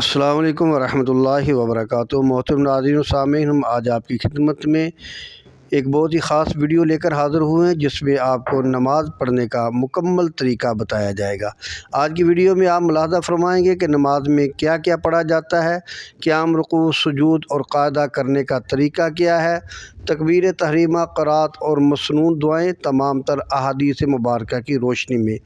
السلام علیکم ورحمۃ اللہ وبرکاتہ۔ محترم ناظرین و سامعین، ہم آج آپ کی خدمت میں ایک بہت ہی خاص ویڈیو لے کر حاضر ہوئے ہیں جس میں آپ کو نماز پڑھنے کا مکمل طریقہ بتایا جائے گا۔ آج کی ویڈیو میں آپ ملاحظہ فرمائیں گے کہ نماز میں کیا کیا پڑھا جاتا ہے، قیام، رکوع، سجود اور قاعدہ کرنے کا طریقہ کیا ہے، تکبیر تحریمہ، قرات اور مسنون دعائیں، تمام تر احادیث مبارکہ کی روشنی میں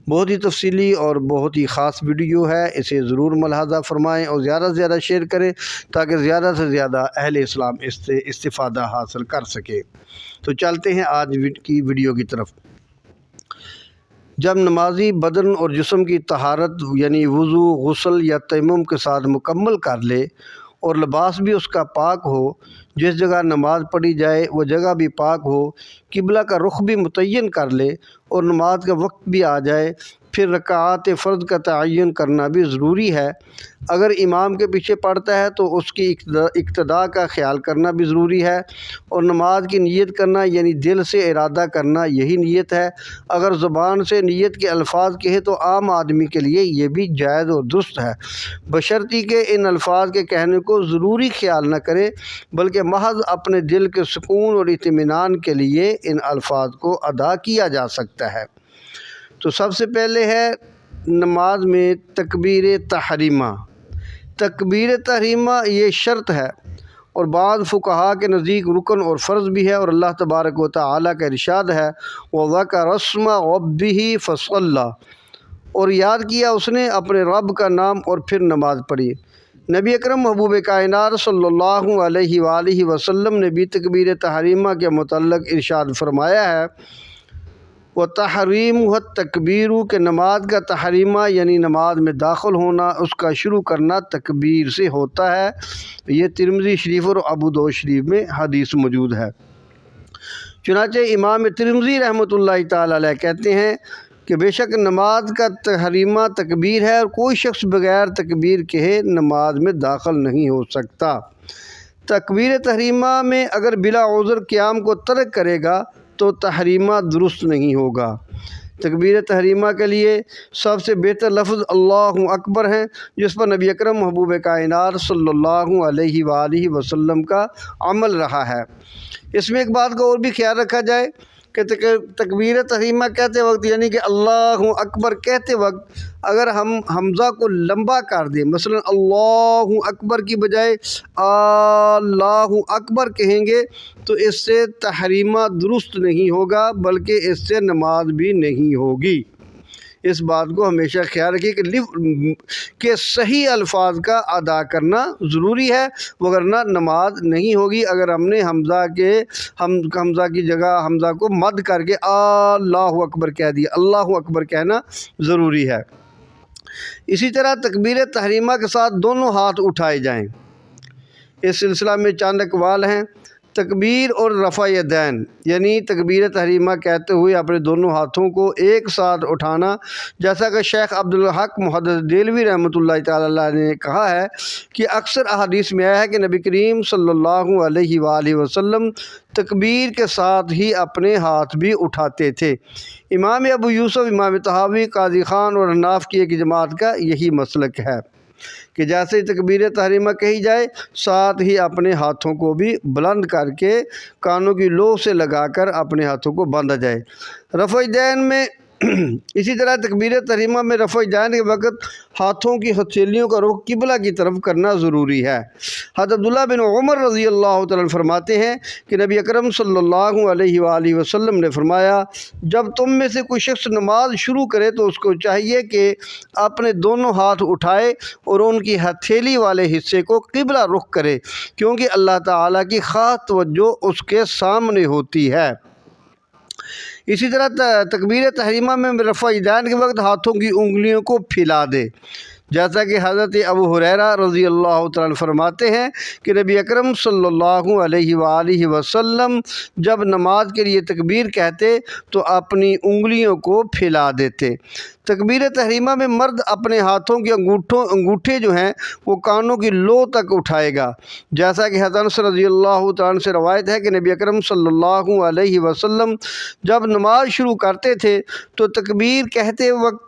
بہت ہی تفصیلی اور بہت ہی خاص ویڈیو ہے۔ اسے ضرور ملاحظہ فرمائیں اور زیادہ سے زیادہ شیئر کریں تاکہ زیادہ سے زیادہ اہل اسلام اس سے استفادہ حاصل کر سکے۔ تو چلتے ہیں آج کی ویڈیو کی طرف۔ جب نمازی بدن اور جسم کی طہارت یعنی وضو، غسل یا تیمم کے ساتھ مکمل کر لے اور لباس بھی اس کا پاک ہو، جس جگہ نماز پڑھی جائے وہ جگہ بھی پاک ہو، قبلہ کا رخ بھی متعین کر لے اور نماز کا وقت بھی آ جائے، پھر رکعات فرض کا تعین کرنا بھی ضروری ہے۔ اگر امام کے پیچھے پڑھتا ہے تو اس کی اقتداء کا خیال کرنا بھی ضروری ہے، اور نماز کی نیت کرنا یعنی دل سے ارادہ کرنا یہی نیت ہے۔ اگر زبان سے نیت کے الفاظ کہے تو عام آدمی کے لیے یہ بھی جائز اور درست ہے، بشرطی کہ ان الفاظ کے کہنے کو ضروری خیال نہ کرے بلکہ محض اپنے دل کے سکون اور اطمینان کے لیے ان الفاظ کو ادا کیا جا سکتا ہے۔ تو سب سے پہلے ہے نماز میں تکبیر تحریمہ۔ تکبیر تحریمہ یہ شرط ہے اور بعض فقہا کے نزدیک رکن اور فرض بھی ہے، اور اللہ تبارک و تعالیٰ کا ارشاد ہے وَذَكَرَ اسْمَ رَبِّهِ فَصَلَّى، اور یاد کیا اس نے اپنے رب کا نام اور پھر نماز پڑھی۔ نبی اکرم محبوب کائنات صلی اللہ علیہ وآلہ وسلم نے بھی تکبیر تحریمہ کے متعلق ارشاد فرمایا ہے وَتَحْرِيمُهَا التَّكْبِيرُ، کہ نماز کا تحریمہ یعنی نماز میں داخل ہونا، اس کا شروع کرنا تکبیر سے ہوتا ہے۔ یہ ترمذی شریف اور ابو داؤد شریف میں حدیث موجود ہے۔ چنانچہ امام ترمذی رحمۃ اللہ تعالی علیہ کہتے ہیں کہ بے شک نماز کا تحریمہ تکبیر ہے، اور کوئی شخص بغیر تکبیر کہے نماز میں داخل نہیں ہو سکتا۔ تکبیر تحریمہ میں اگر بلا عذر قیام کو ترک کرے گا تو تحریمہ درست نہیں ہوگا۔ تکبیر تحریمہ کے لیے سب سے بہتر لفظ اللہ اکبر ہے، جس پر نبی اکرم محبوب کائنات صلی اللہ علیہ وآلہ وسلم کا عمل رہا ہے۔ اس میں ایک بات کا اور بھی خیال رکھا جائے کہ تکبیر تحریمہ کہتے وقت یعنی کہ اللہ اکبر کہتے وقت اگر ہم حمزہ کو لمبا کر دیں، مثلا اللہ اکبر کی بجائے اللہ اکبر کہیں گے تو اس سے تحریمہ درست نہیں ہوگا بلکہ اس سے نماز بھی نہیں ہوگی۔ اس بات کو ہمیشہ خیال رکھیے کہ صحیح الفاظ کا ادا کرنا ضروری ہے، وگرنہ نماز نہیں ہوگی۔ اگر ہم نے حمزہ کی جگہ حمزہ کو مد کر کے اللہ اکبر کہہ دیا، اللہ اکبر کہنا ضروری ہے۔ اسی طرح تکبیر تحریمہ کے ساتھ دونوں ہاتھ اٹھائے جائیں۔ اس سلسلہ میں چند اقوال ہیں۔ تکبیر اور رفع یدین یعنی تکبیر تحریمہ کہتے ہوئے اپنے دونوں ہاتھوں کو ایک ساتھ اٹھانا، جیسا کہ شیخ عبدالحق محدث دہلوی رحمۃ اللہ تعالی علیہ نے کہا ہے کہ اکثر احادیث میں آیا ہے کہ نبی کریم صلی اللہ علیہ وآلہ وسلم تکبیر کے ساتھ ہی اپنے ہاتھ بھی اٹھاتے تھے۔ امام ابو یوسف، امام طحاوی، قاضی خان اور حناف کی ایک جماعت کا یہی مسلک ہے کہ جیسے تکبیر تحریمہ کہی جائے ساتھ ہی اپنے ہاتھوں کو بھی بلند کر کے کانوں کی لو سے لگا کر اپنے ہاتھوں کو باندھا جائے۔ رفع یدین میں اسی طرح تکبیر تحریمہ میں رفع یدین کے وقت ہاتھوں کی ہتھیلیوں کا رخ قبلہ کی طرف کرنا ضروری ہے۔ حضرت عبداللہ بن عمر رضی اللہ تعالیٰ فرماتے ہیں کہ نبی اکرم صلی اللہ علیہ وآلہ وسلم نے فرمایا جب تم میں سے کوئی شخص نماز شروع کرے تو اس کو چاہیے کہ اپنے دونوں ہاتھ اٹھائے اور ان کی ہتھیلی والے حصے کو قبلہ رخ کرے، کیونکہ اللہ تعالیٰ کی خاص توجہ اس کے سامنے ہوتی ہے۔ اسی طرح تکبیر تحریمہ میں رفع یدین کے وقت ہاتھوں کی انگلیوں کو پھیلا دے، جیسا کہ حضرت ابو ہریرہ رضی اللہ تعالیٰ فرماتے ہیں کہ نبی اکرم صلی اللہ علیہ وآلہ وسلم جب نماز کے لیے تکبیر کہتے تو اپنی انگلیوں کو پھیلا دیتے۔ تکبیر تحریمہ میں مرد اپنے ہاتھوں کے انگوٹھے جو ہیں وہ کانوں کی لو تک اٹھائے گا، جیسا کہ حضرت انس رضی اللہ تعالیٰ عنہ سے روایت ہے کہ نبی اکرم صلی اللہ علیہ وسلم جب نماز شروع کرتے تھے تو تکبیر کہتے وقت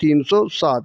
307।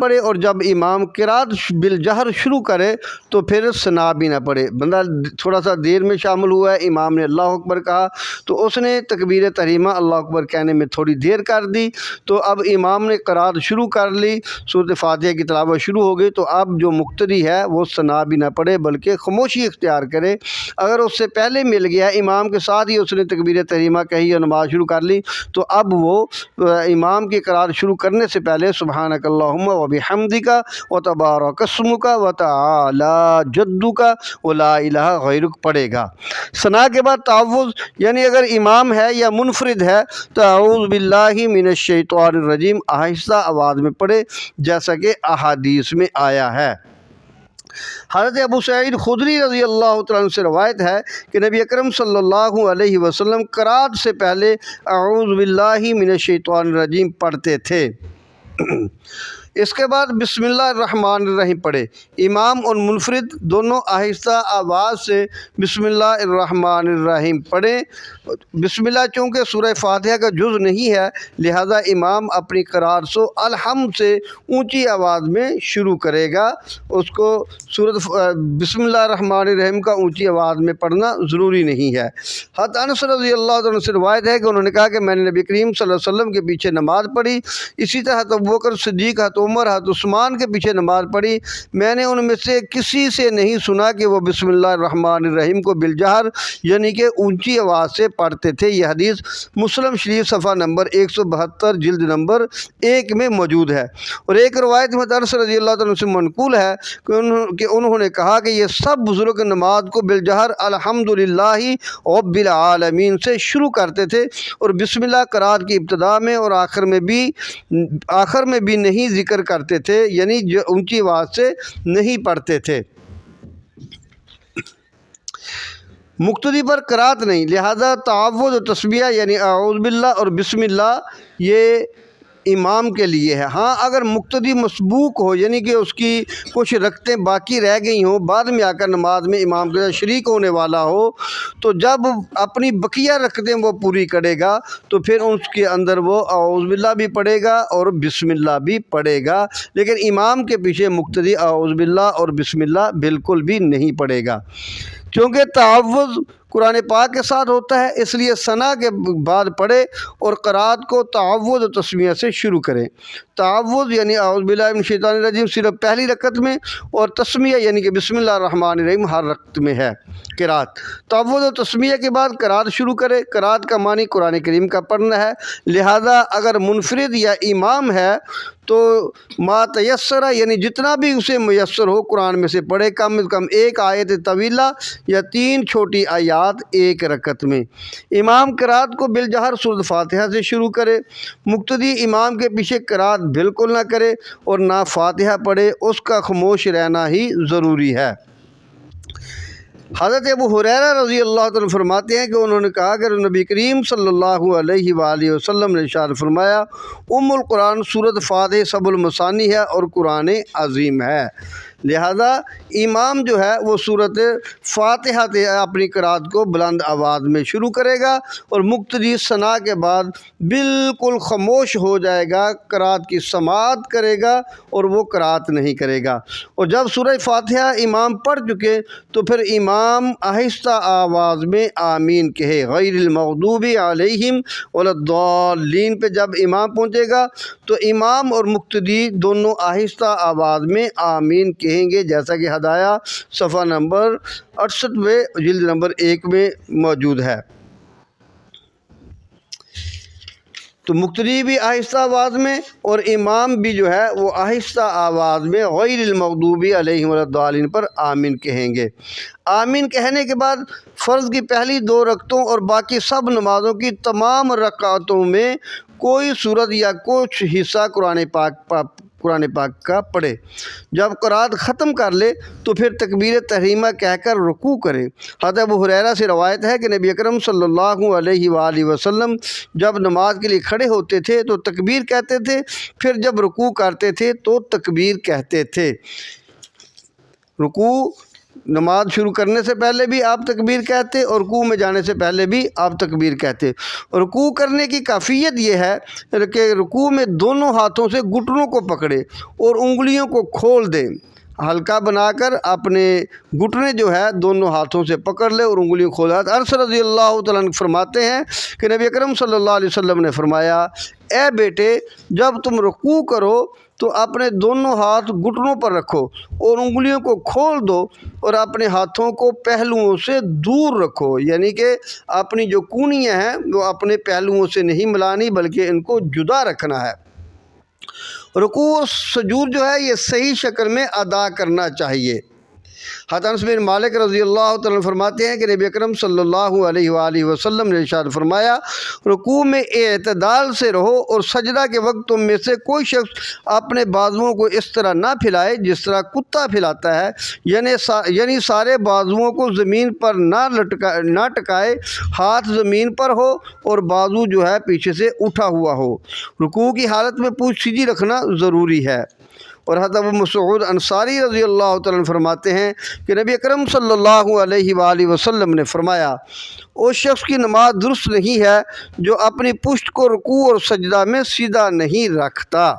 پڑھے، اور جب امام قرات بالجہر شروع کرے تو پھر ثنا بھی نہ پڑھے۔ بندہ تھوڑا سا دیر میں شامل ہوا ہے، امام نے اللہ اکبر کہا تو اس نے تکبیر تحریمہ اللہ اکبر کہنے میں تھوڑی دیر کر دی، تو اب امام نے قرات شروع کر لی، سورۃ فاتحہ کی تلاوت شروع ہو گئی، تو اب جو مقتدی ہے وہ ثنا بھی نہ پڑھے بلکہ خاموشی اختیار کرے۔ اگر اس سے پہلے مل گیا امام کے ساتھ ہی اس نے تکبیر تحریمہ کہی اور نماز شروع کر لی، تو اب وہ امام کی قرات شروع کرنے سے پہلے سبحانک اللہم و بحمدک و تبارک اسمک و تعالی جدک و لا الہ غیرک پڑھے گا۔ ثنا کے بعد تعوذ، یعنی اگر امام ہے یا منفرد ہے تو اعوذ باللہ من الشیطان الرجیم آہستہ آواز میں پڑھے، جیسا کہ احادیث میں آیا ہے۔ حضرت ابو سعید خدری رضی اللہ تعالیٰ عنہ سے روایت ہے کہ نبی اکرم صلی اللہ علیہ وسلم قرات سے پہلے اعوذ باللہ من الشیطان الرجیم پڑھتے تھے۔ اس کے بعد بسم اللہ الرحمن الرحیم پڑھے۔ امام اور منفرد دونوں آہستہ آواز سے بسم اللہ الرحمن الرحیم پڑھیں۔ بسم اللہ چونکہ سورہ فاتحہ کا جز نہیں ہے، لہذا امام اپنی قرات کو الحمد سے اونچی آواز میں شروع کرے گا۔ اس کو بسم اللہ الرحمن الرحیم کا اونچی آواز میں پڑھنا ضروری نہیں ہے۔ حضرت انس رضی اللہ عنہ سے روایت ہے کہ انہوں نے کہا کہ میں نے نبی کریم صلی اللہ علیہ وسلم کے پیچھے نماز پڑھی، اسی طرح حضرت ابوبکر صدیق، حضرت عمر، حضرت عثمان کے پیچھے نماز پڑھی، میں نے ان میں سے کسی سے نہیں سنا کہ وہ بسم اللہ الرحمن الرحیم کو بالجہر یعنی کہ اونچی آواز سے پڑھتے تھے۔ یہ حدیث مسلم شریف صفحہ نمبر 172 جلد نمبر 1 میں موجود ہے۔ اور ایک روایت میں انس رضی اللہ عنہ سے منقول ہے کہ انہوں نے کہا کہ یہ سب بزرگ نماز کو بالجہر الحمدللہ رب العالمین سے شروع کرتے تھے، اور بسم اللہ قرات کی ابتدا میں اور آخر میں بھی نہیں ذکر کرتے تھے، یعنی جو اونچی آواز سے نہیں پڑھتے تھے۔ مقتدی پر قرات نہیں، لہذا تعوذ و تسبیح یعنی اعوذ باللہ اور بسم اللہ یہ امام کے لیے ہے۔ ہاں اگر مقتدی مسبوق ہو، یعنی کہ اس کی کچھ رکعتیں باقی رہ گئی ہوں، بعد میں آ کر نماز میں امام کے ساتھ شریک ہونے والا ہو، تو جب اپنی بقیہ رکعتیں وہ پوری کرے گا تو پھر اس کے اندر وہ اعوذ باللہ بھی پڑھے گا اور بسم اللہ بھی پڑھے گا، لیکن امام کے پیچھے مقتدی اعوذ باللہ اور بسم اللہ بالکل بھی نہیں پڑھے گا۔ چونکہ تعوذ قرآن پاک کے ساتھ ہوتا ہے، اس لیے ثنا کے بعد پڑھے اور قرات کو تعوذ و تسمیہ سے شروع کریں۔ تعوذ یعنی اعوذ باللہ من الشیطان الرجیم صرف پہلی رکعت میں، اور تسمیہ یعنی کہ بسم اللہ الرحمن الرحیم ہر رکعت میں ہے۔ قرات تعوذ و تسمیہ کے بعد قرات شروع کرے۔ قرات کا معنی قرآن کریم کا پڑھنا ہے، لہذا اگر منفرد یا امام ہے تو ما تیسر یعنی جتنا بھی اسے میسر ہو قرآن میں سے پڑھے، کم از کم ایک آیت طویلہ یا 3 چھوٹی آیات ایک رکعت میں۔ امام قرات کو بالجہر سورۃ فاتحہ سے شروع کرے۔ مقتدی امام کے پیچھے قرات بالکل نہ کرے اور نہ فاتحہ پڑھے، اس کا خاموش رہنا ہی ضروری ہے۔ حضرت ابو ہریرہ رضی اللہ عنہ فرماتے ہیں کہ انہوں نے کہا کہ نبی کریم صلی اللہ علیہ وآلہ وسلم نے ارشاد فرمایا، القرآن سورۃ فاتحہ سب المثانی ہے اور قرآن عظیم ہے، لہذا امام جو ہے وہ سورۃ فاتحہ اپنی قرات کو بلند آواز میں شروع کرے گا، اور مقتدی ثنا کے بعد بالکل خاموش ہو جائے گا، قرات کی سماعت کرے گا اور وہ قرات نہیں کرے گا۔ اور جب سورہ فاتحہ امام پڑھ چکے تو پھر امام آہستہ آواز میں آمین کہے، غیر المغضوب علیہم ولا الضالین پہ جب امام پہنچے گا تو امام اور مقتدی دونوں آہستہ آواز میں آمین کہیں گے، جیسا کہ ہدایہ صفحہ نمبر 68 میں جلد نمبر 1 میں موجود ہے۔ تو مقتدی بھی آہستہ آواز میں اور امام بھی جو ہے وہ آہستہ آواز میں غیر المغضوب علیہم ولا الضالین پر آمین کہیں گے۔ آمین کہنے کے بعد فرض کی پہلی 2 رکعتوں اور باقی سب نمازوں کی تمام رکعتوں میں کوئی سورت یا کچھ حصہ قرآن پاک کا پڑھے۔ جب قرات ختم کر لے تو پھر تکبیر تحریمہ کہہ کر رکوع کرے۔ حضرت ابو ہریرہ سے روایت ہے کہ نبی اکرم صلی اللہ علیہ وآلہ وسلم جب نماز کے لیے کھڑے ہوتے تھے تو تکبیر کہتے تھے، پھر جب رکوع کرتے تھے تو تکبیر کہتے تھے۔ رکوع نماز شروع کرنے سے پہلے بھی آپ تکبیر کہتے اور رکوع میں جانے سے پہلے بھی آپ تکبیر کہتے۔ رکوع کرنے کی کیفیت یہ ہے کہ رکوع میں دونوں ہاتھوں سے گھٹنوں کو پکڑے اور انگلیوں کو کھول دیں، ہلکا بنا کر اپنے گھٹنے جو ہے دونوں ہاتھوں سے پکڑ لے اور انگلیوں کھولا۔ انس رضی اللہ تعالیٰ عنہ فرماتے ہیں کہ نبی اکرم صلی اللہ علیہ وسلم نے فرمایا، اے بیٹے، جب تم رکوع کرو تو اپنے دونوں ہاتھ گھٹنوں پر رکھو اور انگلیوں کو کھول دو اور اپنے ہاتھوں کو پہلوؤں سے دور رکھو، یعنی کہ اپنی جو کونیاں ہیں وہ اپنے پہلوؤں سے نہیں ملانی بلکہ ان کو جدا رکھنا ہے۔ رکوع و سجود جو ہے یہ صحیح شکل میں ادا کرنا چاہیے۔ حضرت انس بن مالک رضی اللہ تعالیٰ عنہ فرماتے ہیں کہ نبی اکرم صلی اللہ علیہ وآلہ وسلم نے ارشاد فرمایا، رکوع میں اعتدال سے رہو اور سجدہ کے وقت تم میں سے کوئی شخص اپنے بازوؤں کو اس طرح نہ پھیلائے جس طرح کتا پھیلاتا ہے، یعنی سارے بازوؤں کو زمین پر نہ ٹکائے، ہاتھ زمین پر ہو اور بازو جو ہے پیچھے سے اٹھا ہوا ہو۔ رکوع کی حالت میں پوچھ سیدھی رکھنا ضروری ہے۔ اور حضرت ابو مسعود انصاری رضی اللہ تعالیٰ عنہ فرماتے ہیں کہ نبی اکرم صلی اللہ علیہ وآلہ وسلم نے فرمایا، اس شخص کی نماز درست نہیں ہے جو اپنی پشت کو رکوع اور سجدہ میں سیدھا نہیں رکھتا۔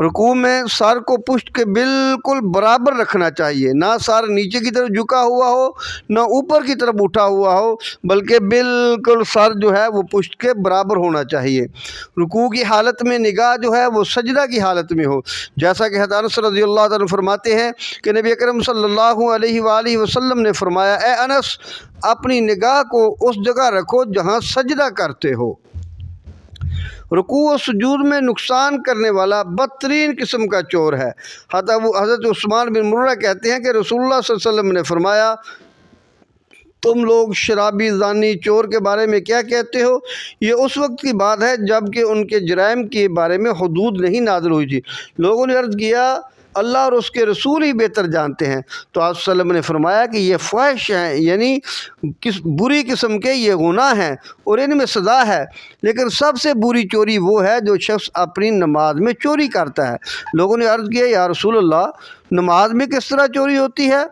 رکوع میں سر کو پشت کے بالکل برابر رکھنا چاہیے، نہ سر نیچے کی طرف جھکا ہوا ہو نہ اوپر کی طرف اٹھا ہوا ہو، بلکہ بالکل سر جو ہے وہ پشت کے برابر ہونا چاہیے۔ رکوع کی حالت میں نگاہ جو ہے وہ سجدہ کی حالت میں ہو، جیسا کہ حضرت انس رضی اللہ عنہ فرماتے ہیں کہ نبی اکرم صلی اللہ علیہ وآلہ وسلم نے فرمایا، اے انس، اپنی نگاہ کو اس جگہ رکھو جہاں سجدہ کرتے ہو۔ رکوع و سجود میں نقصان کرنے والا بدترین قسم کا چور ہے۔ حضرت عثمان بن مرہ کہتے ہیں کہ رسول اللہ صلی اللہ علیہ وسلم نے فرمایا، تم لوگ شرابی، زانی، چور کے بارے میں کیا کہتے ہو؟ یہ اس وقت کی بات ہے جب کہ ان کے جرائم کے بارے میں حدود نہیں نازل ہوئی تھی۔ لوگوں نے عرض کیا، اللہ اور اس کے رسول ہی بہتر جانتے ہیں۔ تو آپ صلی اللہ علیہ وسلم نے فرمایا کہ یہ فحش ہیں، یعنی بری قسم کے یہ گناہ ہیں اور ان میں سزا ہے، لیکن سب سے بری چوری وہ ہے جو شخص اپنی نماز میں چوری کرتا ہے۔ لوگوں نے عرض کیا، یا رسول اللہ، نماز میں کس طرح چوری ہوتی ہے؟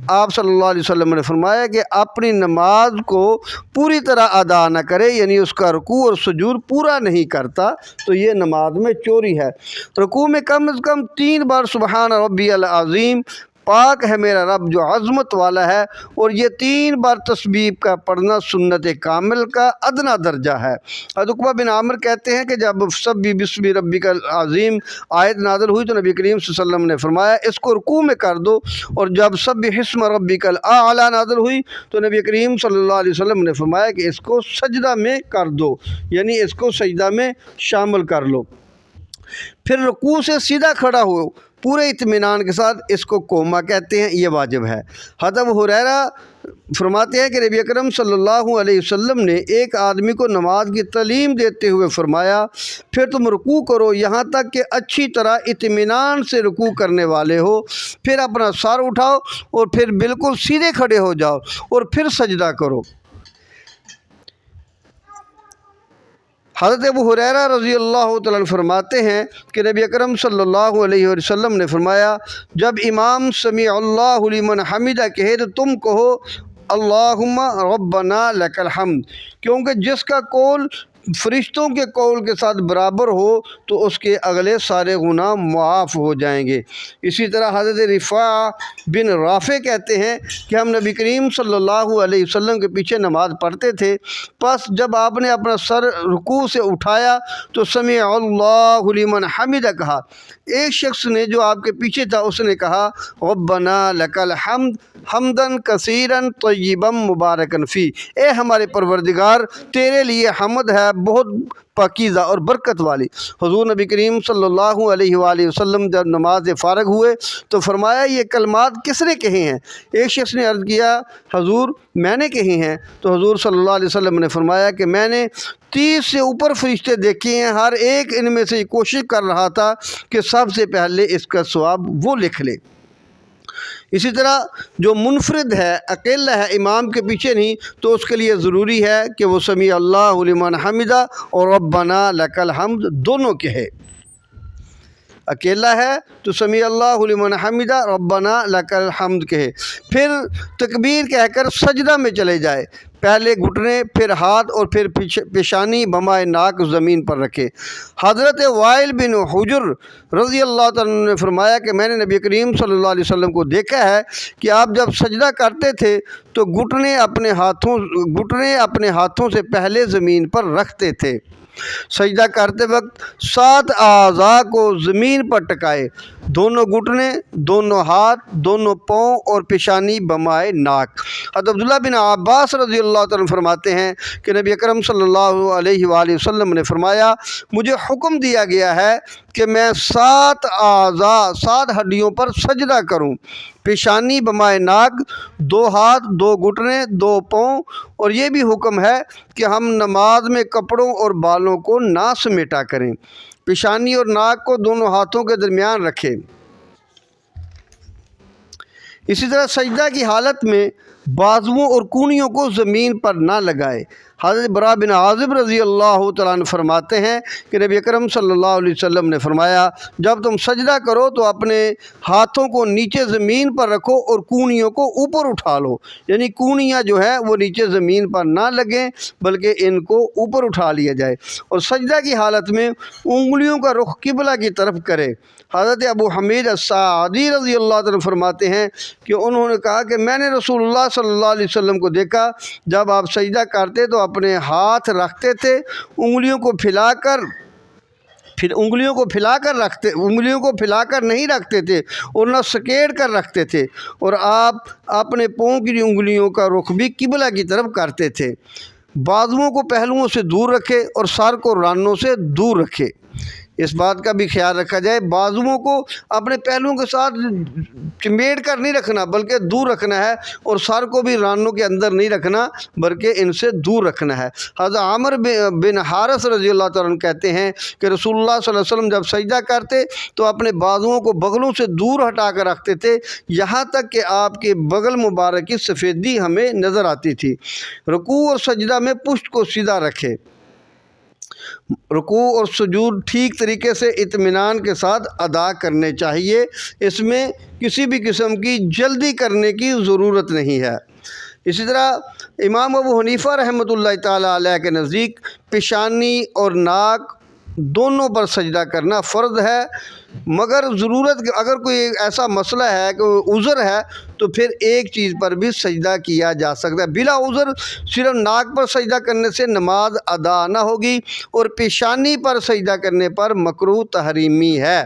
آپ صلی اللہ علیہ وسلم نے فرمایا کہ اپنی نماز کو پوری طرح ادا نہ کرے، یعنی اس کا رکوع اور سجود پورا نہیں کرتا تو یہ نماز میں چوری ہے۔ رکوع میں کم از کم 3 بار سبحان ربی العظیم، پاک ہے میرا رب جو عظمت والا ہے، اور یہ 3 بار تسبیح کا پڑھنا سنت کامل کا ادنا درجہ ہے۔ عقبہ بن عامر کہتے ہیں کہ جب سبح بسم ربک العظیم آیت نازل ہوئی تو نبی کریم صلی اللہ علیہ وسلم نے فرمایا، اس کو رکوع میں کر دو، اور جب سبح اسم ربک الاعلی نازل ہوئی تو نبی کریم صلی اللہ علیہ وسلم نے فرمایا کہ اس کو سجدہ میں کر دو، یعنی اس کو سجدہ میں شامل کر لو۔ پھر رکوع سے سیدھا کھڑا ہو، پورے اطمینان کے ساتھ، اس کو قومہ کہتے ہیں، یہ واجب ہے۔ حضرت ابو ہریرہ فرماتے ہیں کہ نبی اکرم صلی اللہ علیہ وسلم نے ایک آدمی کو نماز کی تعلیم دیتے ہوئے فرمایا، پھر تم رکوع کرو یہاں تک کہ اچھی طرح اطمینان سے رکوع کرنے والے ہو، پھر اپنا سر اٹھاؤ اور پھر بالکل سیدھے کھڑے ہو جاؤ اور پھر سجدہ کرو۔ حضرت ابو ہریرہ رضی اللہ تعالیٰ عنہ فرماتے ہیں کہ نبی اکرم صلی اللہ علیہ وسلم نے فرمایا، جب امام سمیع اللہ لمن حمدہ کہے تو تم کہو اللہم ربنا لک الحمد، کیونکہ جس کا قول فرشتوں کے قول کے ساتھ برابر ہو تو اس کے اگلے سارے گناہ معاف ہو جائیں گے۔ اسی طرح حضرت رفاع بن رافع کہتے ہیں کہ ہم نبی کریم صلی اللہ علیہ وسلم کے پیچھے نماز پڑھتے تھے، پس جب آپ نے اپنا سر رکوع سے اٹھایا تو سمیع اللہ لمن حمدہ کہا۔ ایک شخص نے جو آپ کے پیچھے تھا اس نے کہا ربنا لک الحمد حمدن کثیرن طیبا مبارکن فی، اے ہمارے پروردگار تیرے لیے حمد ہے بہت پاکیزہ اور برکت والی۔ حضور نبی کریم صلی اللہ علیہ وآلہ وسلم جب نماز سے فارغ ہوئے تو فرمایا، یہ کلمات کس نے کہے ہیں؟ ایک شخص نے عرض کیا، حضور میں نے کہے ہیں۔ تو حضور صلی اللہ علیہ وسلم نے فرمایا کہ میں نے 30 سے اوپر فرشتے دیکھے ہیں، ہر ایک ان میں سے یہ کوشش کر رہا تھا کہ سب سے پہلے اس کا ثواب وہ لکھ لے۔ اسی طرح جو منفرد ہے، اکیلا ہے، امام کے پیچھے نہیں، تو اس کے لیے ضروری ہے کہ وہ سمیع اللہ لمن حمدہ اور ربنا لک الحمد دونوں کہے۔ اکیلا ہے تو سمیع اللہ لمن حمدہ ربنا لک الحمد کہے، پھر تکبیر کہہ کر سجدہ میں چلے جائے، پہلے گھٹنے پھر ہاتھ اور پھر پیشانی بمائے ناک زمین پر رکھے۔ حضرت وائل بن حجر رضی اللہ تعالیٰ عنہ نے فرمایا کہ میں نے نبی کریم صلی اللہ علیہ وسلم کو دیکھا ہے کہ آپ جب سجدہ کرتے تھے تو گھٹنے اپنے ہاتھوں سے پہلے زمین پر رکھتے تھے۔ سجدہ کرتے وقت 7 اعضاء کو زمین پر ٹکائے، دونوں گھٹنے، دونوں ہاتھ، دونوں پاؤں اور پیشانی بمائے ناک۔ حضرت عبداللہ بن عباس رضی اللہ تعالیٰ عنہ فرماتے ہیں کہ نبی اکرم صلی اللہ علیہ وآلہ وسلم نے فرمایا، مجھے حکم دیا گیا ہے کہ میں 7 اعضاء 7 ہڈیوں پر سجدہ کروں، پیشانی بمائے ناک، 2 ہاتھ، 2 گھٹنے، 2 پاؤں، اور یہ بھی حکم ہے کہ ہم نماز میں کپڑوں اور بالوں کو نہ سمیٹا کریں، پیشانی اور ناک کو دونوں ہاتھوں کے درمیان رکھیں۔ اسی طرح سجدہ کی حالت میں بازوؤں اور کونیوں کو زمین پر نہ لگائے۔ حضرت براء بن عازب رضی اللہ تعالیٰ عنہ فرماتے ہیں کہ نبی اکرم صلی اللہ علیہ وسلم نے فرمایا، جب تم سجدہ کرو تو اپنے ہاتھوں کو نیچے زمین پر رکھو اور کونیوں کو اوپر اٹھا لو، یعنی کونیاں جو ہے وہ نیچے زمین پر نہ لگیں بلکہ ان کو اوپر اٹھا لیا جائے، اور سجدہ کی حالت میں انگلیوں کا رخ قبلہ کی طرف کرے۔ حضرت ابو حمید الساعدی رضی اللہ عنہ فرماتے ہیں کہ انہوں نے کہا کہ میں نے رسول اللہ صلی اللہ علیہ وسلم کو دیکھا، جب آپ سجدہ کرتے تو اپنے ہاتھ رکھتے تھے، انگلیوں کو پھیلا کر نہیں رکھتے تھے اور نہ سکیڑ کر رکھتے تھے، اور آپ اپنے پاؤں کی انگلیوں کا رخ بھی قبلہ کی طرف کرتے تھے۔ بازوؤں کو پہلوؤں سے دور رکھے اور سر کو رانوں سے دور رکھے۔ اس بات کا بھی خیال رکھا جائے، بازوؤں کو اپنے پہلوؤں کے ساتھ چمیٹ کر نہیں رکھنا بلکہ دور رکھنا ہے، اور سر کو بھی رانوں کے اندر نہیں رکھنا بلکہ ان سے دور رکھنا ہے۔ حضرت عامر بن حارث رضی اللہ تعالیٰ عنہ کہتے ہیں کہ رسول اللہ صلی اللہ علیہ وسلم جب سجدہ کرتے تو اپنے بازوؤں کو بغلوں سے دور ہٹا کر رکھتے تھے، یہاں تک کہ آپ کے بغل مبارک کی سفیدی ہمیں نظر آتی تھی۔ رکوع اور سجدہ میں پشت کو سیدھا رکھے۔ رکوع اور سجود ٹھیک طریقے سے اطمینان کے ساتھ ادا کرنے چاہیے، اس میں کسی بھی قسم کی جلدی کرنے کی ضرورت نہیں ہے۔ اسی طرح امام ابو حنیفہ رحمۃ اللہ تعالیٰ علیہ کے نزدیک پیشانی اور ناک دونوں پر سجدہ کرنا فرض ہے، مگر اگر کوئی ایسا مسئلہ ہے کہ عذر ہے تو پھر ایک چیز پر بھی سجدہ کیا جا سکتا ہے۔ بلا عذر صرف ناک پر سجدہ کرنے سے نماز ادا نہ ہوگی، اور پیشانی پر سجدہ کرنے پر مکروہ تحریمی ہے۔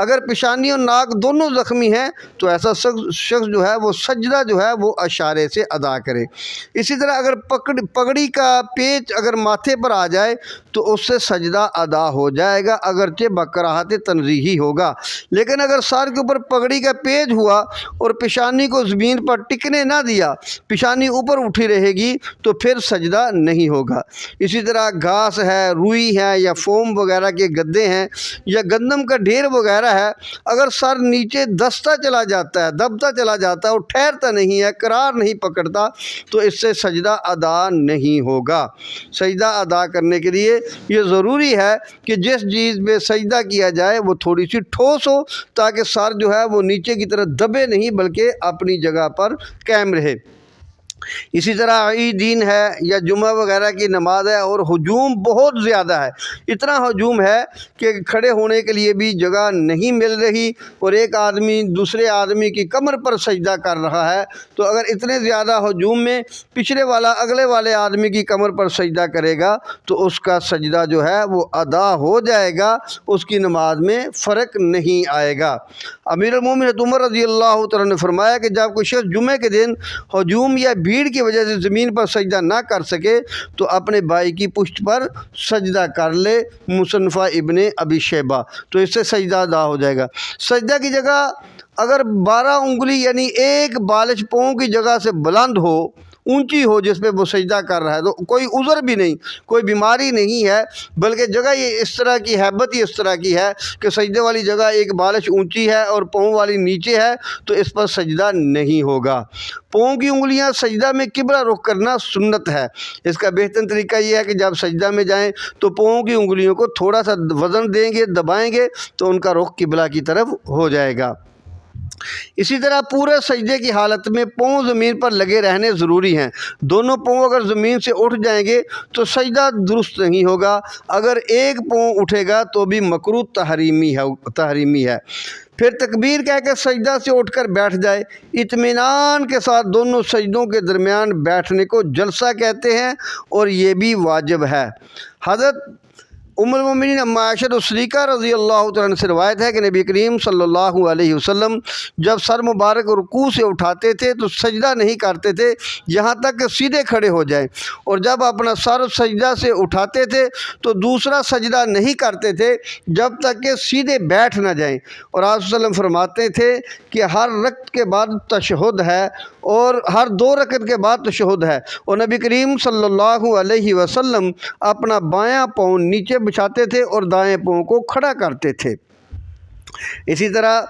اگر پیشانی اور ناک دونوں زخمی ہیں تو ایسا شخص جو ہے وہ سجدہ جو ہے وہ اشارے سے ادا کرے۔ اسی طرح اگر پگڑی کا پیچ اگر ماتھے پر آ جائے تو اس سے سجدہ ادا ہو جائے گا، اگرچہ بکراہت تنزیہی ہوگا، لیکن اگر سر کے اوپر پگڑی کا پیچ ہوا اور پیشانی کو زمین پر ٹکنے نہ دیا، پیشانی اوپر اٹھی رہے گی تو پھر سجدہ نہیں ہوگا۔ اسی طرح گھاس ہے، روئی ہے، یا فوم وغیرہ کے گدے ہیں، یا گندم کا ڈھیر وغیرہ ہے، اگر سر نیچے دبتا چلا جاتا ہے اور ٹھہرتا نہیں ہے، قرار نہیں پکڑتا، تو اس سے سجدہ ادا نہیں ہوگا۔ سجدہ ادا کرنے کے لیے یہ ضروری ہے کہ جس چیز میں سجدہ کیا جائے وہ تھوڑی سی ٹھوس ہو، تاکہ سر جو ہے وہ نیچے کی طرف دبے نہیں بلکہ اپنی جگہ پر قائم رہے۔ اسی طرح عیدین ہے یا جمعہ وغیرہ کی نماز ہے اور ہجوم بہت زیادہ ہے، اتنا ہجوم ہے کہ کھڑے ہونے کے لیے بھی جگہ نہیں مل رہی، اور ایک آدمی دوسرے آدمی کی کمر پر سجدہ کر رہا ہے، تو اگر اتنے زیادہ ہجوم میں پچھلے والا اگلے والے آدمی کی کمر پر سجدہ کرے گا تو اس کا سجدہ جو ہے وہ ادا ہو جائے گا، اس کی نماز میں فرق نہیں آئے گا۔ امیر المومنین عمر رضی اللہ تعالیٰ نے فرمایا کہ جب کوئی شخص جمعے کے دن ہجوم یا بھیڑ کی وجہ سے زمین پر سجدہ نہ کر سکے تو اپنے بھائی کی پشت پر سجدہ کر لے، مصنفہ ابن ابی شیبہ، تو اس سے سجدہ ادا ہو جائے گا۔ سجدہ کی جگہ اگر 12 انگلی یعنی ایک بالش پاؤں کی جگہ سے بلند ہو اونچی ہو جس پہ وہ سجدہ کر رہا ہے، تو کوئی عذر بھی نہیں، کوئی بیماری نہیں ہے، بلکہ جگہ یہ اس طرح کی ہیبت ہی اس طرح کی ہے کہ سجدے والی جگہ ایک بالش اونچی ہے اور پاؤں والی نیچے ہے، تو اس پر سجدہ نہیں ہوگا۔ پاؤں کی انگلیاں سجدہ میں قبلہ رخ کرنا سنت ہے۔ اس کا بہترین طریقہ یہ ہے کہ جب سجدہ میں جائیں تو پاؤں کی انگلیوں کو تھوڑا سا وزن دیں گے، دبائیں گے، تو ان کا رخ قبلہ کی طرف ہو جائے گا۔ اسی طرح پورے سجدے کی حالت میں پاؤں زمین پر لگے رہنے ضروری ہیں۔ دونوں پاؤں اگر زمین سے اٹھ جائیں گے تو سجدہ درست نہیں ہوگا۔ اگر ایک پاؤں اٹھے گا تو بھی مکروہ تحریمی ہے۔ پھر تکبیر کہہ کے سجدہ سے اٹھ کر بیٹھ جائے۔ اطمینان کے ساتھ دونوں سجدوں کے درمیان بیٹھنے کو جلسہ کہتے ہیں اور یہ بھی واجب ہے۔ حضرت ام المومنین عائشہ صدیقہ رضی اللہ تعالیٰ عنہ سے روایت ہے کہ نبی کریم صلی اللہ علیہ وسلم جب سر مبارک رکوع سے اٹھاتے تھے تو سجدہ نہیں کرتے تھے یہاں تک کہ سیدھے کھڑے ہو جائیں، اور جب اپنا سر سجدہ سے اٹھاتے تھے تو دوسرا سجدہ نہیں کرتے تھے جب تک کہ سیدھے بیٹھ نہ جائیں۔ اور آپ صلی اللہ علیہ وسلم فرماتے تھے کہ ہر رکعت کے بعد تشہد ہے اور ہر 2 رکعت کے بعد تشہد ہے، اور نبی کریم صلی اللہ علیہ وسلم اپنا بایاں پاؤں نیچے بچھاتے تھے اور دائیں پاؤں کو کھڑا کرتے تھے۔ اسی طرح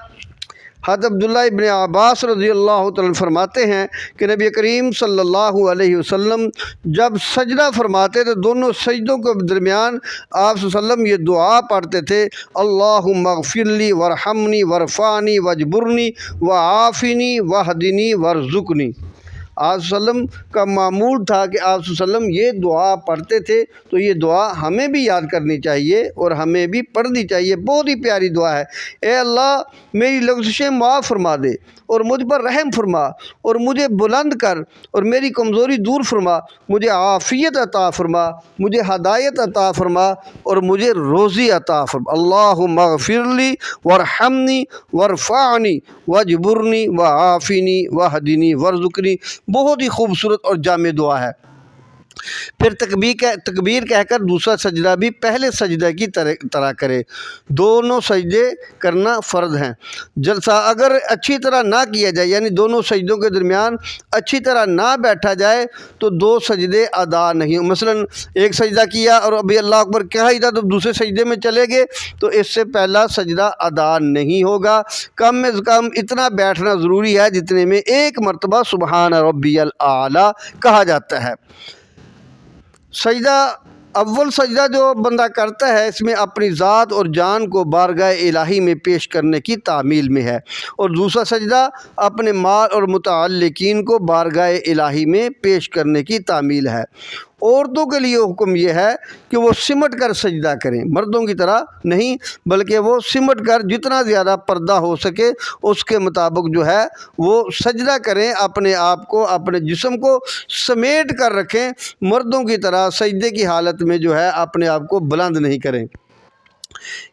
حضرت عبداللہ ابن عباس رضی اللہ تعالیٰ فرماتے ہیں کہ نبی کریم صلی اللہ علیہ وسلم جب سجدہ فرماتے تھے دونوں سجدوں کے درمیان آپ صلی اللہ علیہ وسلم یہ دعا پڑھتے تھے، اللہم اغفر لی ورحمنی ورفعنی واجبرنی وعافنی واہدنی وارزقنی۔ آپ صلی اللہ علیہ وسلم کا معمول تھا کہ آپ صلی اللہ علیہ وسلم یہ دعا پڑھتے تھے، تو یہ دعا ہمیں بھی یاد کرنی چاہیے اور ہمیں بھی پڑھنی چاہیے۔ بہت ہی پیاری دعا ہے۔ اے اللہ میری لغزشیں معاف فرما دے اور مجھ پر رحم فرما اور مجھے بلند کر اور میری کمزوری دور فرما، مجھے عافیت عطا فرما، مجھے ہدایت عطا فرما اور مجھے روزی عطا فرما۔ اللہم اغفر لی ورحمنی ورفعنی واجبرنی وعافنی واہدنی وارزقنی۔ بہت ہی خوبصورت اور جامع دعا ہے۔ پھر تکبیر کہہ کر دوسرا سجدہ بھی پہلے سجدہ کی طرح کرے۔ دونوں سجدے کرنا فرض ہیں۔ جلسہ اگر اچھی طرح نہ کیا جائے، یعنی دونوں سجدوں کے درمیان اچھی طرح نہ بیٹھا جائے تو 2 سجدے ادا نہیں ہوں۔ مثلا ایک سجدہ کیا اور ابھی اللہ اکبر کہا ہی تھا تو دوسرے سجدے میں چلے گئے تو اس سے پہلا سجدہ ادا نہیں ہوگا۔ کم از کم اتنا بیٹھنا ضروری ہے جتنے میں ایک مرتبہ سبحان ربی الاعلیٰ کہا جاتا ہے۔ سجدہ اول سجدہ جو بندہ کرتا ہے اس میں اپنی ذات اور جان کو بارگاہ الہی میں پیش کرنے کی تعمیل میں ہے، اور دوسرا سجدہ اپنے مال اور متعلقین کو بارگاہ الہی میں پیش کرنے کی تعمیل ہے۔ عورتوں کے لیے حکم یہ ہے کہ وہ سمٹ کر سجدہ کریں، مردوں کی طرح نہیں، بلکہ وہ سمٹ کر جتنا زیادہ پردہ ہو سکے اس کے مطابق جو ہے وہ سجدہ کریں، اپنے آپ کو اپنے جسم کو سمیٹ کر رکھیں، مردوں کی طرح سجدے کی حالت میں جو ہے اپنے آپ کو بلند نہیں کریں۔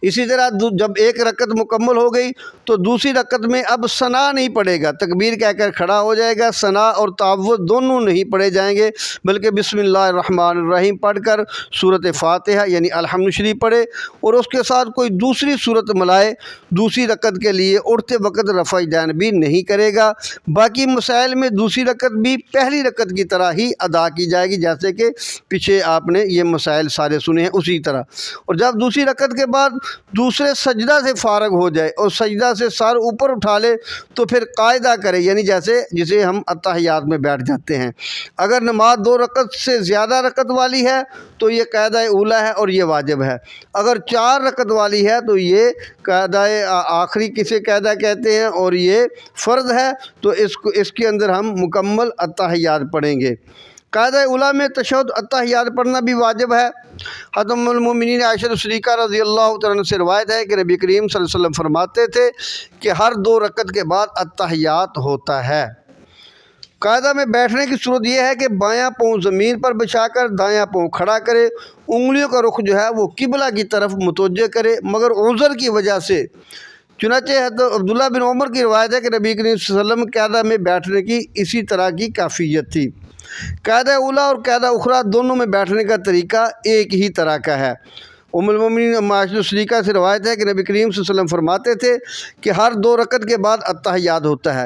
اسی طرح جب ایک رکعت مکمل ہو گئی تو دوسری رکعت میں اب ثنا نہیں پڑھے گا، تکبیر کہہ کر کھڑا ہو جائے گا۔ ثنا اور تعوذ دونوں نہیں پڑھے جائیں گے، بلکہ بسم اللہ الرحمن الرحیم پڑھ کر سورۃ فاتحہ یعنی الحمد شریف پڑھے اور اس کے ساتھ کوئی دوسری سورت ملائے۔ دوسری رکعت کے لیے اٹھتے وقت رفع دین بھی نہیں کرے گا۔ باقی مسائل میں دوسری رکعت بھی پہلی رکعت کی طرح ہی ادا کی جائے گی، جیسے کہ پیچھے آپ نے یہ مسائل سارے سنے ہیں اسی طرح۔ اور جب دوسری رکعت کے بعد دوسرے سجدہ سے فارغ ہو جائے اور سجدہ سے سر اوپر اٹھا لے تو پھر قاعدہ کرے، یعنی جسے ہم اتحیات میں بیٹھ جاتے ہیں۔ اگر نماز 2 رکعت سے زیادہ رکعت والی ہے تو یہ قاعدہ اولیٰ ہے اور یہ واجب ہے۔ اگر 4 رکعت والی ہے تو یہ قاعدہ آخری کسے قاعدہ کہتے ہیں اور یہ فرض ہے، تو اس کے اندر ہم مکمل اتحیات پڑھیں گے۔ قاعدہ اولیٰ میں تشہد اتحیات پڑھنا بھی واجب ہے۔ حضرت ام المومنین عائشہ صدیقہ رضی اللہ تعالیٰ عنہ سے روایت ہے کہ نبی کریم صلی اللہ علیہ وسلم فرماتے تھے کہ ہر 2 رکعت کے بعد اتحیات ہوتا ہے۔ قاعدہ میں بیٹھنے کی صورت یہ ہے کہ بایاں پاؤں زمین پر بچھا کر دایاں پاؤں کھڑا کرے، انگلیوں کا رخ جو ہے وہ قبلہ کی طرف متوجہ کرے، مگر عذر کی وجہ سے۔ چنانچہ حضرت عبداللہ بن عمر کی روایت ہے کہ نبی کریم صلی اللہ علیہ وسلم قاعدہ میں بیٹھنے کی اسی طرح کی کیفیت تھی۔ قاعدہ اولیٰ اور قاعدہ اخریٰ دونوں میں بیٹھنے کا طریقہ ایک ہی طرح کا ہے۔ ام المومنین عائشہ صدیقہ سے روایت ہے کہ نبی کریم صلی اللہ علیہ وسلم فرماتے تھے کہ ہر 2 رکعت کے بعد اتحیات ہوتا ہے۔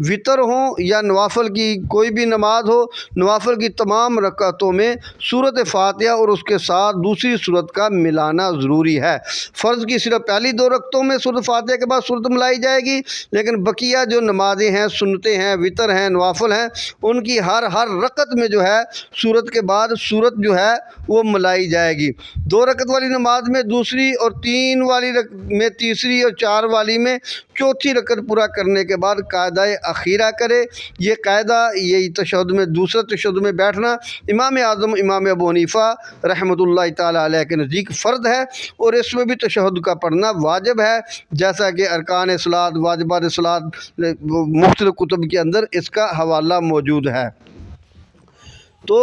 وطر ہوں یا نوافل کی کوئی بھی نماز ہو، نوافل کی تمام رکعتوں میں سورۃ فاتحہ اور اس کے ساتھ دوسری سورت کا ملانا ضروری ہے۔ فرض کی صرف پہلی 2 رکعتوں میں سورۃ فاتحہ کے بعد سورت ملائی جائے گی، لیکن بقیہ جو نمازیں ہیں، سنتیں ہیں، وطر ہیں، نوافل ہیں، ان کی ہر رکعت میں جو ہے سورت کے بعد سورت جو ہے وہ ملائی جائے گی۔ 2 رکعت والی نماز میں دوسری اور 3 والی میں تیسری اور 4 والی میں چوتھی رکعت پورا کرنے کے بعد قاعدہ اخیرہ کرے۔ یہ قاعدہ، یہی تشہد میں دوسرا تشہد میں بیٹھنا امام اعظم امام ابو حنیفہ رحمۃ اللہ تعالیٰ علیہ کے نزدیک فرض ہے، اور اس میں بھی تشہد کا پڑھنا واجب ہے، جیسا کہ ارکان صلاۃ، واجبات صلاۃ مختلف کتب کے اندر اس کا حوالہ موجود ہے۔ تو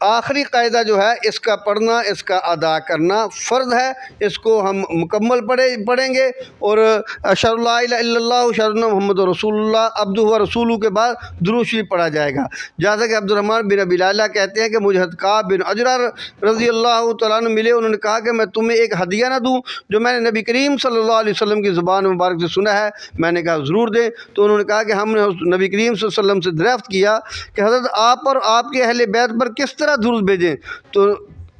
آخری قاعدہ جو ہے اس کا پڑھنا، اس کا ادا کرنا فرض ہے۔ اس کو ہم مکمل پڑھیں گے، اور اشہد لا الہ الا اللہ اشہد ان محمد رسول اللہ عبدہ و رسولہ کے بعد درود شریف پڑھا جائے گا۔ جیسا کہ عبد الرحمن بن ابی لعلہ کہتے ہیں کہ مجھے کعب بن عجرہ رضی اللہ تعالیٰ عنہ ملے، انہوں نے کہا کہ میں تمہیں ایک ہدیہ نہ دوں جو میں نے نبی کریم صلی اللہ علیہ وسلم کی زبان مبارک سے سنا ہے؟ میں نے کہا ضرور دیں۔ تو انہوں نے کہا کہ ہم نے نبی کریم صلی اللہ علیہ وسلم سے دریافت کیا کہ حضرت آپ اور آپ کے اہل بیت پر کس طرح درود بھیجیں، تو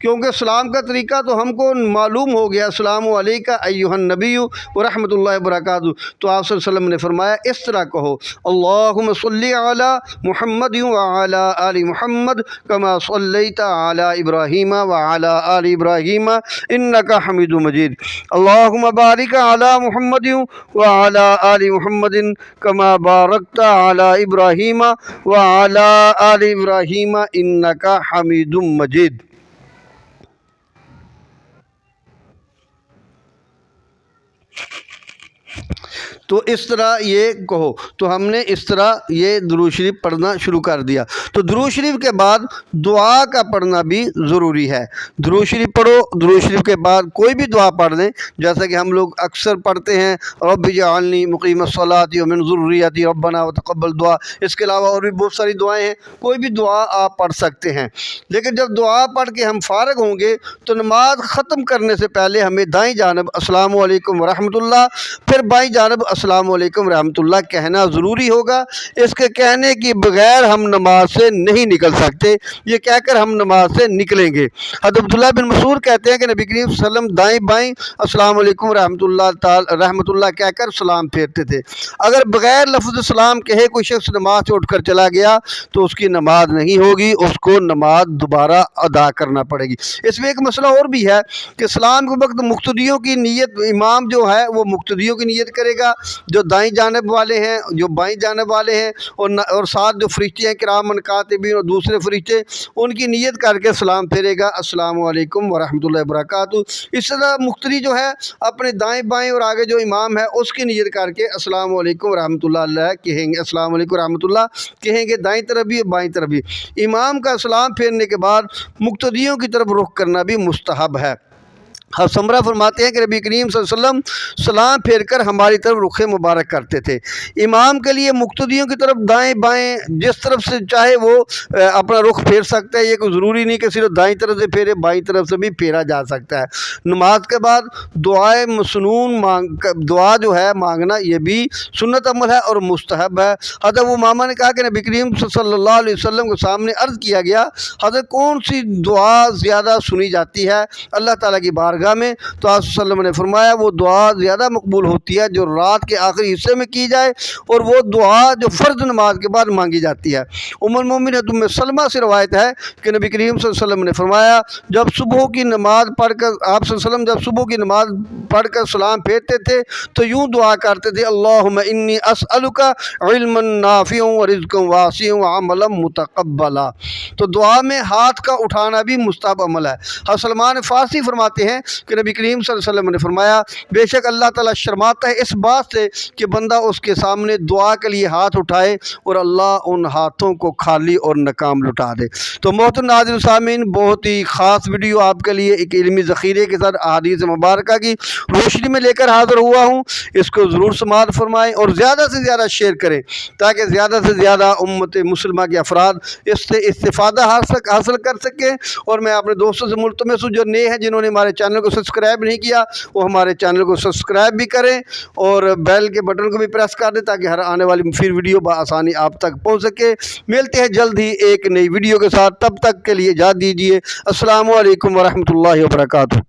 کیونکہ سلام کا طریقہ تو ہم کو معلوم ہو گیا، السلام علیکم ایھا النبی ورحمۃ اللہ وبرکاتہ، تو آپ صلی اللہ علیہ وسلم نے فرمایا اس طرح کہو، اللہم صلی علی محمد وعلی آل محمد کما صلیت علی ابراہیم وعلی آل ابراہیم انک حمید مجید، اللہم بارک علی محمد وعلی آل محمد کما بارکت علی ابراہیم وعلی آل ابراہیم انک حمید مجید۔ تو اس طرح یہ کہو، تو ہم نے اس طرح یہ درود شریف پڑھنا شروع کر دیا۔ تو درود شریف کے بعد دعا کا پڑھنا بھی ضروری ہے۔ درود شریف پڑھو، درود شریف کے بعد کوئی بھی دعا پڑھ لیں، جیسا کہ ہم لوگ اکثر پڑھتے ہیں رب اجعلنی مقیم الصلاۃ ومن ذریتی ربنا وتقبل دعا، اس کے علاوہ اور بھی بہت ساری دعائیں ہیں، کوئی بھی دعا آپ پڑھ سکتے ہیں۔ لیکن جب دعا پڑھ کے ہم فارغ ہوں گے تو نماز ختم کرنے سے پہلے ہمیں دائیں جانب السلام علیکم ورحمۃ اللہ، پھر بائیں جانب السلام علیکم ورحمۃ اللہ کہنا ضروری ہوگا۔ اس کے کہنے کی بغیر ہم نماز سے نہیں نکل سکتے، یہ کہہ کر ہم نماز سے نکلیں گے۔ حضرت عبداللہ بن مسعود کہتے ہیں کہ نبی کریم صلی اللہ علیہ وسلم دائیں بائیں السلام علیکم رحمۃ اللہ کہہ کر سلام پھیرتے تھے۔ اگر بغیر لفظ سلام کہے کوئی شخص نماز سے اٹھ کر چلا گیا تو اس کی نماز نہیں ہوگی، اس کو نماز دوبارہ ادا کرنا پڑے گی۔ اس میں ایک مسئلہ اور بھی ہے کہ سلام کے وقت مقتدیوں کی نیت، امام جو ہے وہ مقتدیوں کی نیت کرے گا، جو دائیں جانب والے ہیں، جو بائیں جانب والے ہیں، اور ساتھ جو فرشتے ہیں کرام کاتبین اور دوسرے فرشتے، ان کی نیت کر کے سلام پھیرے گا السلام علیکم ورحمۃ اللہ وبرکاتہ۔ اس طرح مقتدی جو ہے اپنے دائیں بائیں اور آگے جو امام ہے اس کی نیت کر کے السلام علیکم ورحمۃ اللہ کہیں گے، السلام علیکم ورحمۃ اللہ کہیں گے، دائیں طرف بھی اور بائیں طرف بھی۔ امام کا سلام پھیرنے کے بعد مقتدیوں کی طرف رخ کرنا بھی مستحب ہے۔ سمرہ فرماتے ہیں کہ نبی کریم صلی اللہ علیہ وسلم سلام پھیر کر ہماری طرف رخ مبارک کرتے تھے۔ امام کے لیے مقتدیوں کی طرف دائیں بائیں جس طرف سے چاہے وہ اپنا رخ پھیر سکتا ہے، یہ کوئی ضروری نہیں کہ صرف دائیں طرف سے پھیرے، بائیں طرف سے بھی پھیرا جا سکتا ہے۔ نماز کے بعد دعائے مسنون دعا جو ہے مانگنا، یہ بھی سنت عمل ہے اور مستحب ہے۔ حضرت ابو امامہ نے کہا کہ نبی کریم صلی اللہ علیہ وسلم کے سامنے عرض کیا گیا، حضرت کون سی دعا زیادہ سنی جاتی ہے اللہ تعالیٰ کی بارگاہ میں؟ تو آپ صلی اللہ علیہ وسلم نے فرمایا وہ دعا زیادہ مقبول ہوتی ہے جو رات کے آخری حصے میں کی جائے، اور وہ دعا جو فرض نماز کے بعد مانگی جاتی ہے۔ ام المومنین ام سلمہ سے روایت ہے کہ نبی کریم صلی اللہ علیہ وسلم نے فرمایا جب صبح کی نماز پڑھ کر آپ صلی اللہ علیہ وسلم جب صبح کی نماز پڑھ کر سلام پھیرتے تھے تو یوں دعا کرتے تھے، اللہم انی اسألک علما نافعا ورزقا واسعا وعملا متقبلا۔ تو دعا میں ہاتھ کا اٹھانا بھی مستحب عمل ہے۔ حضرت سلمان فارسی فرماتے ہیں کہ نبی کریم صلی اللہ علیہ وسلم نے فرمایا بے شک اللہ تعالیٰ شرماتا ہے اس بات سے کہ بندہ اس کے سامنے دعا کے لیے ہاتھ اٹھائے اور اللہ ان ہاتھوں کو خالی اور ناکام لٹا دے۔ تو محترم ناظرین سامعین، بہت ہی خاص ویڈیو آپ کے لیے ایک علمی ذخیرے کے ساتھ احادیث مبارکہ کی روشنی میں لے کر حاضر ہوا ہوں۔ اس کو ضرور سماعت فرمائیں اور زیادہ سے زیادہ شیئر کریں تاکہ زیادہ سے زیادہ امت مسلمہ کے افراد اس سے استفادہ حاصل کر سکیں۔ اور میں اپنے دوستوں سے ملتمس ہوں جو نئے ہیں، جنہوں نے ہمارے چینل چینل کو سبسکرائب نہیں کیا وہ ہمارے چینل کو سبسکرائب بھی کریں اور بیل کے بٹن کو بھی پریس کر دیں تاکہ ہر آنے والی مفید ویڈیو بآسانی آپ تک پہنچ سکے۔ ملتے ہیں جلد ہی ایک نئی ویڈیو کے ساتھ، تب تک کے لیے اجازت دیجیے۔ السلام علیکم ورحمۃ اللہ وبرکاتہ۔